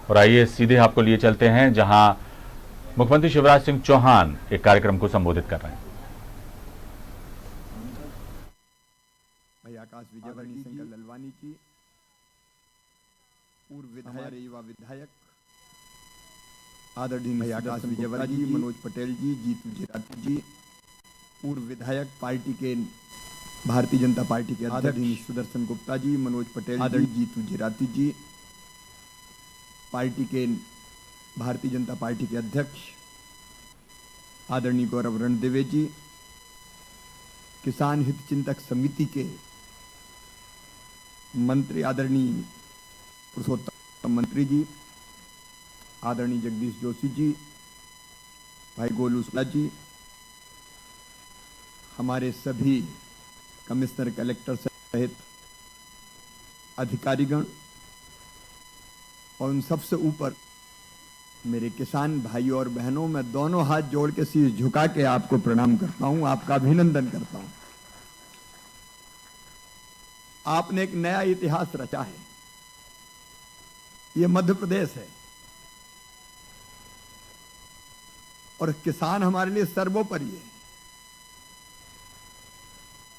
और आइए सीधे आपको लिए चलते हैं जहां मुख्यमंत्री शिवराज सिंह चौहान एक कार्यक्रम को संबोधित कर रहे हैं। भाई आकाश विजयवर्गीय शंकर ललवानी जी, पूर्व विधायक, युवा विधायक आदरणीय भाई आकाश विजयवर्गीय जी, मनोज पटेल जी, जीतू जिराती जी, पूर्व विधायक पार्टी के भारतीय जनता पार्टी के आदरणीय सुदर्शन गुप्ता जी, मनोज पटेल जी, जीतू जिराती जी, पार्टी के भारतीय जनता पार्टी के अध्यक्ष आदरणीय गौरव रणदेवे जी, किसान हित चिंतक समिति के मंत्री आदरणीय पुरुषोत्तम मंत्री जी, आदरणीय जगदीश जोशी जी, भाई गोलू शुक्ला जी, हमारे सभी कमिश्नर कलेक्टर सहित अधिकारीगण और उन सबसे ऊपर मेरे किसान भाइयों और बहनों, मैं दोनों हाथ जोड़ के शीश झुका के आपको प्रणाम करता हूं, आपका अभिनंदन करता हूं। आपने एक नया इतिहास रचा है। यह मध्य प्रदेश है और किसान हमारे लिए सर्वोपरि है।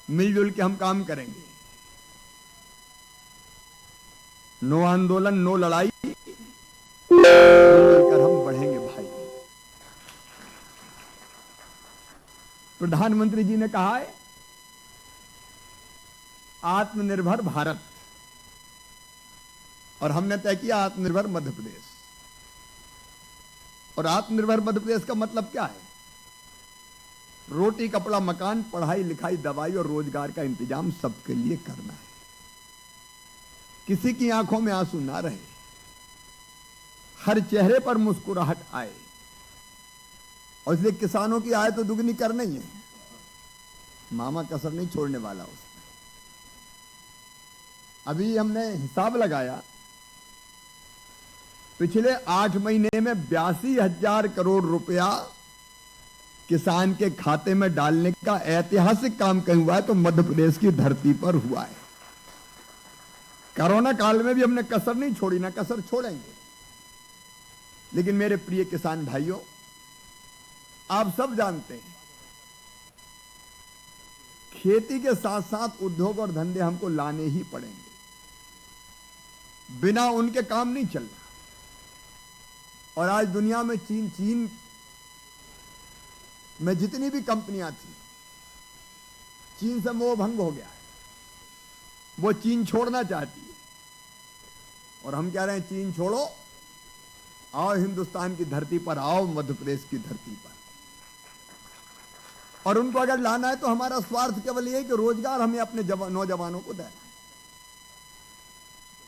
मिलजुल के हम काम करेंगे। नो आंदोलन, नो लड़ाई, मिलकर हम बढ़ेंगे भाई। प्रधानमंत्री जी ने कहा है आत्मनिर्भर भारत, और हमने तय किया आत्मनिर्भर मध्य प्रदेश। और आत्मनिर्भर मध्य प्रदेश का मतलब क्या है? रोटी कपड़ा मकान, पढ़ाई लिखाई दवाई और रोजगार का इंतजाम सबके लिए करना है। किसी की आंखों में आंसू ना रहे, हर चेहरे पर मुस्कुराहट आए। और इसलिए किसानों की आय तो दुगनी करना ही है। मामा कसर नहीं छोड़ने वाला उसमें। अभी हमने हिसाब लगाया, पिछले 8 महीने में 82,000 करोड़ रुपया किसान के खाते में डालने का ऐतिहासिक काम कहीं हुआ है तो मध्य प्रदेश की धरती पर हुआ है। कोरोना काल में भी हमने कसर नहीं छोड़ी, ना कसर छोड़ेंगे। लेकिन मेरे प्रिय किसान भाइयों, आप सब जानते हैं खेती के साथ साथ उद्योग और धंधे हमको लाने ही पड़ेंगे। बिना उनके काम नहीं चलना। और आज दुनिया में चीन में जितनी भी कंपनियां थी, चीन से मोह भंग हो गया है। वो चीन छोड़ना चाहती है और हम कह रहे हैं चीन छोड़ो, आओ हिंदुस्तान की धरती पर, आओ मध्य प्रदेश की धरती पर। और उनको अगर लाना है तो हमारा स्वार्थ केवल यह कि रोजगार हमें अपने नौजवानों को देना है।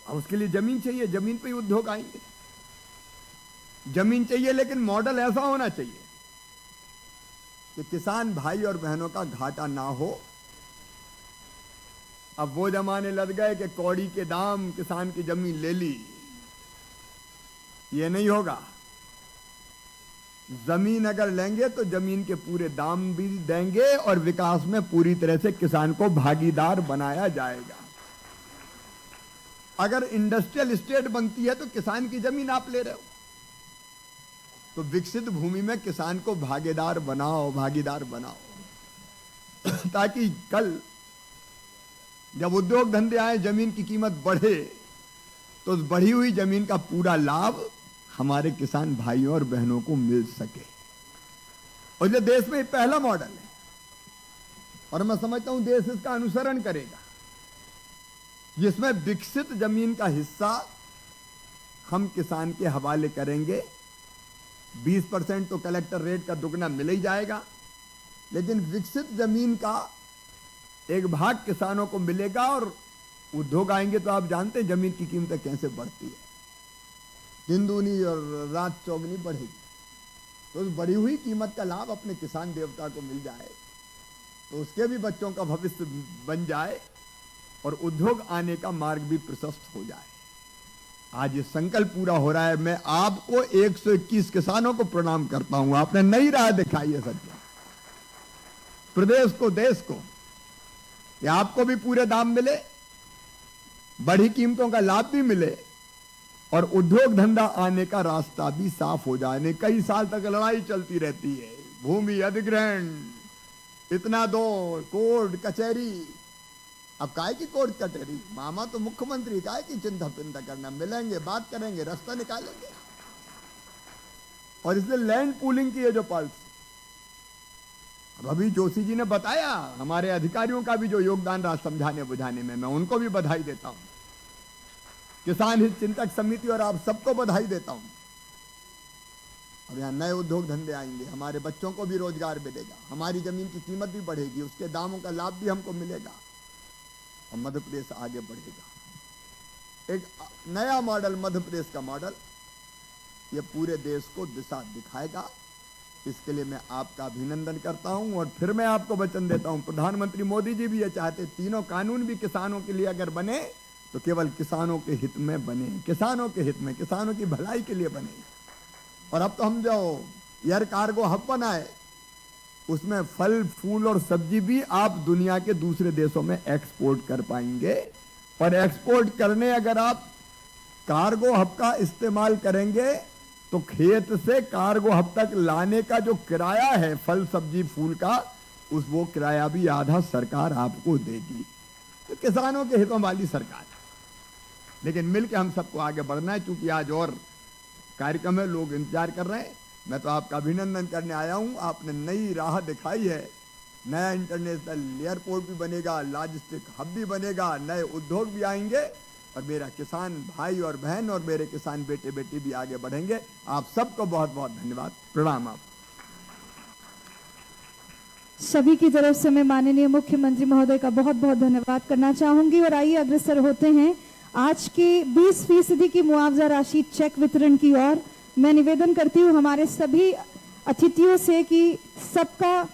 और उसके लिए जमीन चाहिए, जमीन पे ही उद्योग आएंगे। जमीन चाहिए, लेकिन मॉडल ऐसा होना चाहिए कि किसान भाई और बहनों का घाटा ना हो। अब वो जमाने लग गए कि कौड़ी के दाम किसान की जमीन ले ली, ये नहीं होगा। जमीन अगर लेंगे तो जमीन के पूरे दाम भी देंगे और विकास में पूरी तरह से किसान को भागीदार बनाया जाएगा। अगर इंडस्ट्रियल स्टेट बनती है तो किसान की जमीन आप ले रहे हो, तो विकसित भूमि में किसान को भागीदार बनाओ, भागीदार बनाओ। ताकि कल जब उद्योग धंधे आए, जमीन की कीमत बढ़े, तो उस बढ़ी हुई जमीन का पूरा लाभ हमारे किसान भाइयों और बहनों को मिल सके। और ये देश में पहला मॉडल है और मैं समझता हूं देश इसका अनुसरण करेगा, जिसमें विकसित जमीन का हिस्सा हम किसान के हवाले करेंगे। 20% तो कलेक्टर रेट का दुगना मिल ही जाएगा, लेकिन विकसित जमीन का एक भाग किसानों को मिलेगा। और उद्योग आएंगे तो आप जानते हैं जमीन की कीमतें कैसे बढ़ती है, दिन दूनी और रात चौगनी बढ़ेगी। तो उस बढ़ी हुई कीमत का लाभ अपने किसान देवता को मिल जाए तो उसके भी बच्चों का भविष्य बन जाए और उद्योग आने का मार्ग भी प्रशस्त हो जाए। आज ये संकल्प पूरा हो रहा है। मैं आपको 121 किसानों को प्रणाम करता हूं। आपने नई राह दिखाई है सत्य, प्रदेश को, देश को, कि आपको भी पूरे दाम मिले, बढ़ी कीमतों का लाभ भी मिले और उद्योग धंधा आने का रास्ता भी साफ हो जाने। कई साल तक लड़ाई चलती रहती है, भूमि अधिग्रहण, इतना दो, कोर्ट कचहरी। अब काहे की कोर्ट कचहरी, मामा तो मुख्यमंत्री, काहे की चिंता पिंता करना, मिलेंगे, बात करेंगे, रास्ता निकालेंगे। और इसलिए लैंड पूलिंग की ये जो पल्स, अब अभी जोशी जी ने बताया, हमारे अधिकारियों का भी जो योगदान रहा समझाने बुझाने में, मैं उनको भी बधाई देता हूं, किसान हित चिंतक समिति और आप सबको बधाई देता हूं। अब यहां नए उद्योग धंधे आएंगे, हमारे बच्चों को भी रोजगार मिलेगा, हमारी जमीन की कीमत भी बढ़ेगी, उसके दामों का लाभ भी हमको मिलेगा और मध्य प्रदेश आगे बढ़ेगा। एक नया मॉडल मध्य प्रदेश का मॉडल, ये पूरे देश को दिशा दिखाएगा। इसके लिए मैं आपका अभिनंदन करता हूं और फिर मैं आपको वचन देता हूं, प्रधानमंत्री मोदी जी भी ये चाहते, तीनों कानून भी किसानों के लिए अगर बने तो केवल किसानों के हित में बने, किसानों के हित में, किसानों की भलाई के लिए बने। और अब तो हम जो एयर कार्गो हब बनाए, उसमें फल फूल और सब्जी भी आप दुनिया के दूसरे देशों में एक्सपोर्ट कर पाएंगे। और एक्सपोर्ट करने अगर आप कार्गो हब का इस्तेमाल करेंगे तो खेत से कार्गो हब तक लाने का जो किराया है फल सब्जी फूल का, वो किराया भी आधा सरकार आपको देगी। तो किसानों के हितों वाली सरकार। लेकिन मिलकर हम सबको आगे बढ़ना है, क्योंकि आज और कार्यक्रम है, लोग इंतजार कर रहे हैं। मैं तो आपका अभिनंदन करने आया हूं, आपने नई राह दिखाई है। नया इंटरनेशनल एयरपोर्ट भी बनेगा, लॉजिस्टिक हब भी बनेगा, नए उद्योग भी आएंगे और मेरा किसान भाई और बहन और मेरे किसान बेटे बेटी भी आगे बढ़ेंगे। आप सबको बहुत बहुत धन्यवाद, प्रणाम। आप सभी की तरफ से मैं माननीय मुख्यमंत्री महोदय का बहुत बहुत धन्यवाद करना चाहूंगी। और आइए अग्रसर होते हैं आज की 20% की मुआवजा राशि चेक वितरण की ओर। मैं निवेदन करती हूं हमारे सभी अतिथियों से कि सबका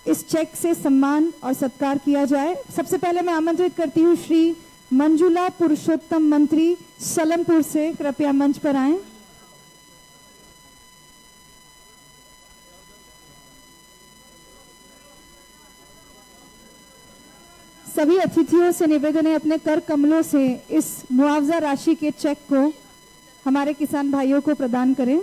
इस चेक से सम्मान और सत्कार किया जाए। सबसे पहले मैं आमंत्रित करती हूं श्री मंजुला पुरुषोत्तम मंत्री सलमपुर से, कृपया मंच पर आएं। सभी अतिथियों से निवेदन है अपने कर कमलों से इस मुआवजा राशि के चेक को हमारे किसान भाइयों को प्रदान करें।